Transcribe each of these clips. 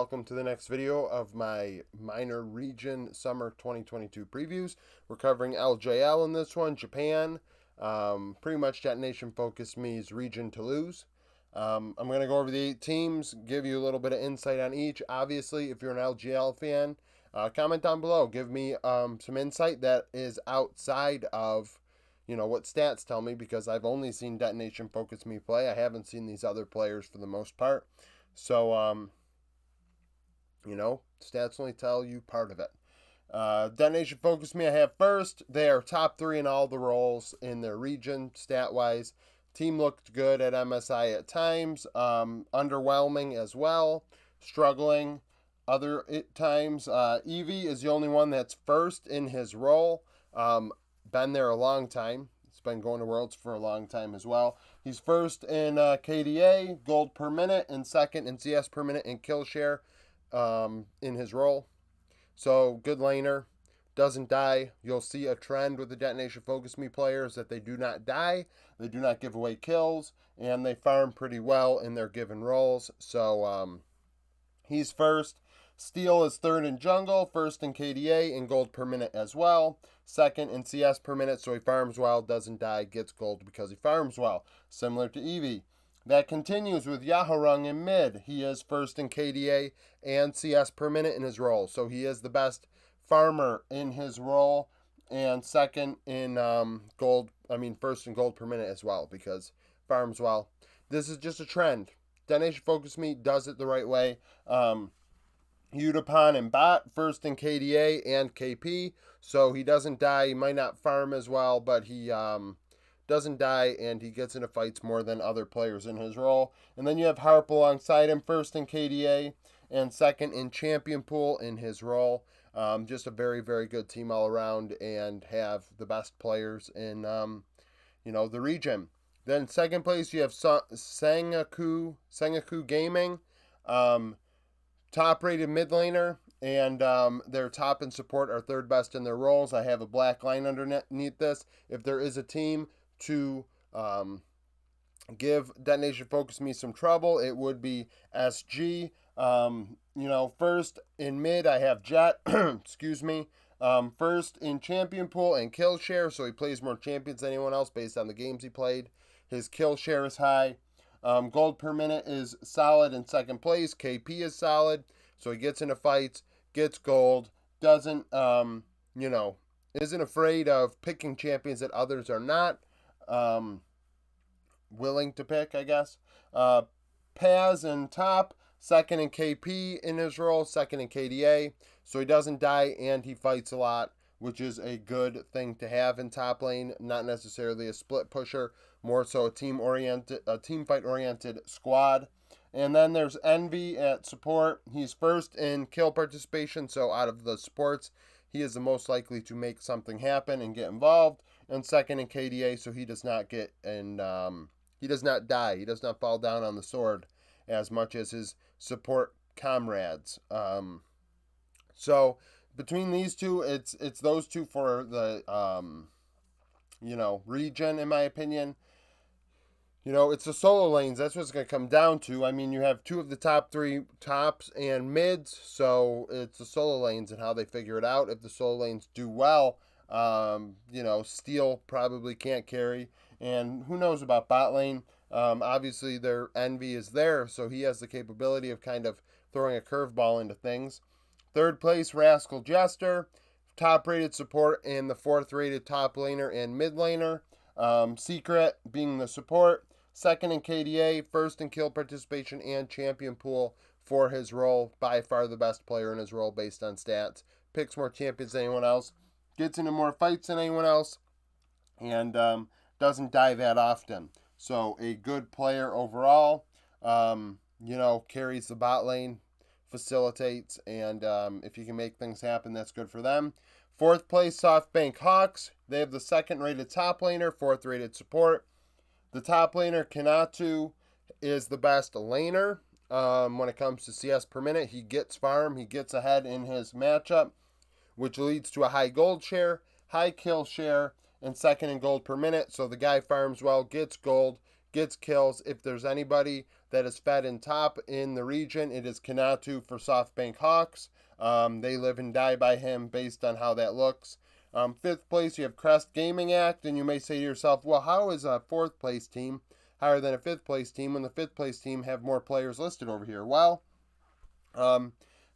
welcome to the next video of my minor region summer 2022 previews. We're covering LJL in this one, Japan. Pretty much Detonation Focus me's region to lose. I'm going to go over the 8 teams, give you a little bit of insight on each. Obviously, if you're an LJL fan, comment down below. Give me some insight that is outside of what stats tell me, because I've only seen Detonation Focus me play. I haven't seen these other players for the most part. So, stats only tell you part of it. Detonation Focus me I have first. They are top 3 in all the roles in their region, stat-wise. Team looked good at MSI at times. Underwhelming as well. Struggling other times. Evie is the only one that's first in his role. Been there a long time. He's been going to Worlds for a long time as well. He's first in KDA, gold per minute, and second in CS per minute and kill share in his role. So, good laner. Doesn't die. You'll see a trend with the Detonation Focus Me players that they do not die, they do not give away kills, and they farm pretty well in their given roles. So, he's first. Steel is third in jungle, first in KDA, and gold per minute as well. Second in CS per minute, so he farms well, doesn't die, gets gold because he farms well. Similar to Eevee. That continues with Yaharung in mid. He is first in KDA and CS per minute in his role. So he is the best farmer in his role, and second in first in gold per minute as well, because farms well. This is just a trend. Detonation Focus Me does it the right way. Udapon and Bot, first in KDA and KP, so he doesn't die. He might not farm as well, but he doesn't die, and he gets into fights more than other players in his role. And then you have Harp alongside him, first in KDA and second in Champion Pool in his role. Just a very, very good team all around, and have the best players in the region. Then second place you have Sangaku Gaming. Top-rated mid laner, and their top and support are third best in their roles. I have a black line underneath this. If there is a team to give Detonation Focus Me some trouble, it would be SG. First in mid, I have Jet. Excuse me. First in Champion Pool and kill share, so he plays more champions than anyone else based on the games he played. His kill share is high. Gold per minute is solid in second place. KP is solid, so he gets into fights, gets gold, isn't afraid of picking champions that others are not willing to pick, I guess. Paz in top, second in KP in his role, second in KDA, so he doesn't die and he fights a lot, which is a good thing to have in top lane. Not necessarily a split pusher, more so a team fight oriented squad. And then there's Envy at support. He's first in kill participation, so out of the supports, he is the most likely to make something happen and get involved. And second in KDA, so he does not he does not die. He does not fall down on the sword as much as his support comrades. So between these two, it's those two for the region, in my opinion. It's the solo lanes. That's what it's going to come down to. I mean, you have 2 of the top 3 tops and mids, so it's the solo lanes and how they figure it out. If the solo lanes do well, Steel probably can't carry, and who knows about bot lane. Obviously, their Envy is there, so he has the capability of kind of throwing a curveball into things. Third place, Rascal Jester, top-rated support and the 4th-rated top laner and mid laner. Secret being the support, second in KDA, first in kill participation and champion pool for his role. By far the best player in his role based on stats. Picks more champions than anyone else, gets into more fights than anyone else, and doesn't die that often. So a good player overall. Carries the bot lane, facilitates, and if you can make things happen, that's good for them. 4th place, SoftBank Hawks. They have the 2nd-rated top laner, 4th-rated support. The top laner, Kanatu, is the best laner when it comes to CS per minute. He gets farm, he gets ahead in his matchup, which leads to a high gold share, high kill share, and second in gold per minute. So the guy farms well, gets gold, gets kills. If there's anybody that is fed in top in the region, it is Kanatu for SoftBank Hawks. They live and die by him based on how that looks. Fifth place, you have Crest Gaming Act, and you may say to yourself, well, how is a fourth place team higher than a fifth place team when the fifth place team have more players listed over here? Well,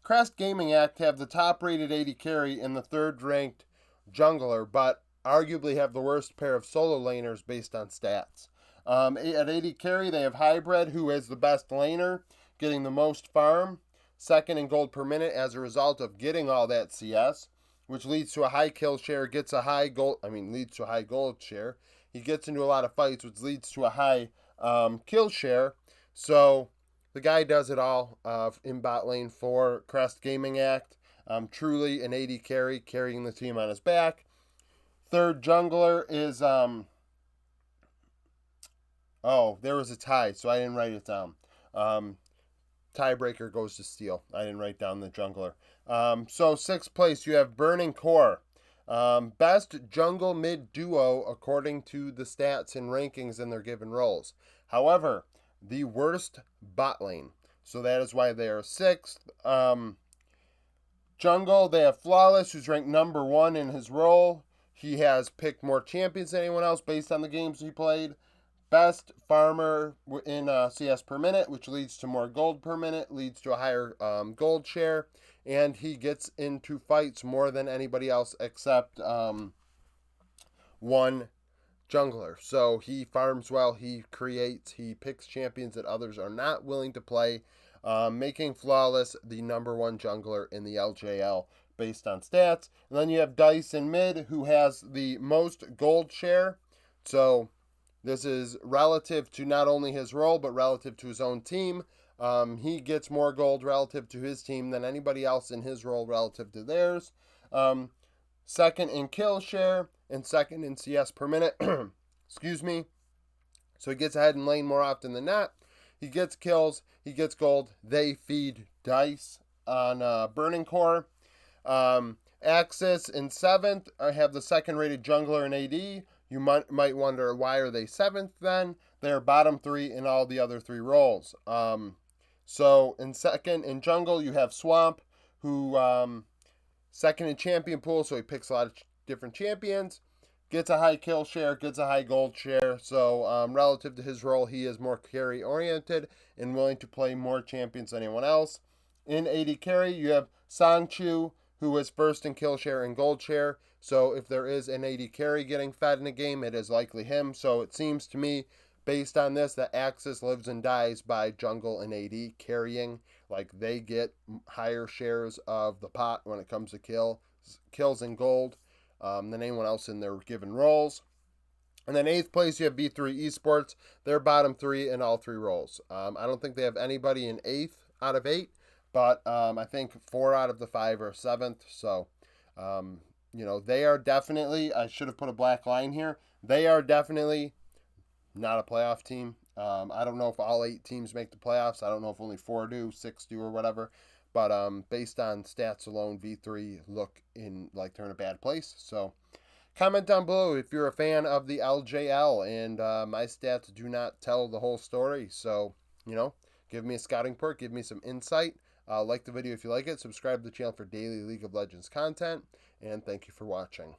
Crest Gaming Act have the top rated AD carry and the third ranked jungler, but arguably have the worst pair of solo laners based on stats. At AD carry, they have Hybrid, who is the best laner, getting the most farm, second in gold per minute as a result of getting all that CS, which leads to a high kill share, leads to a high gold share. He gets into a lot of fights, which leads to a high kill share. So the guy does it all in bot lane for Crest Gaming Act. Truly an AD carry, carrying the team on his back. Third jungler is there was a tie, so I didn't write it down. Tiebreaker goes to Steel. I didn't write down the jungler. So sixth place, you have Burning Core. Best jungle mid duo according to the stats and rankings in their given roles. However, the worst bot lane. So that is why they are sixth. Jungle, they have Flawless, who's ranked number 1 in his role. He has picked more champions than anyone else based on the games he played. Best farmer in CS per minute, which leads to more gold per minute, leads to a higher gold share, and he gets into fights more than anybody else except one jungler. So he farms well, he creates, he picks champions that others are not willing to play, making Flawless the number 1 jungler in the LJL based on stats. And then you have Dice in mid, who has the most gold share. So this is relative to not only his role, but relative to his own team. He gets more gold relative to his team than anybody else in his role relative to theirs. Second in kill share and second in CS per minute. Excuse me. So he gets ahead in lane more often than not. He gets kills. He gets gold. They feed Dice on Burning Core. Axis in 7th. I have the second rated jungler in AD. You might wonder, why are they 7th then? They're bottom 3 in all the other 3 roles. So in second in jungle, you have Swamp, who second in champion pool, so he picks a lot of different champions. Gets a high kill share, gets a high gold share. So relative to his role, he is more carry oriented and willing to play more champions than anyone else. In AD carry, you have Sangchu, who is first in kill share and gold share. So if there is an AD carry getting fed in a game, it is likely him. So it seems to me, based on this, that Axis lives and dies by jungle and AD carrying. Like, they get higher shares of the pot when it comes to kills and gold than anyone else in their given roles. And then 8th place, you have B3 Esports. They're bottom 3 in all 3 roles. I don't think they have anybody in 8th out of 8. But I think 4 out of the 5 are 7th. So, they are definitely, I should have put a black line here. They are definitely not a playoff team. I don't know if all 8 teams make the playoffs. I don't know if only 4 do, 6 do, or whatever. But based on stats alone, V3 look like they're in a bad place. So comment down below if you're a fan of the LJL. And my stats do not tell the whole story. So, give me a scouting report. Give me some insight. Like the video if you like it. Subscribe to the channel for daily League of Legends content. And thank you for watching.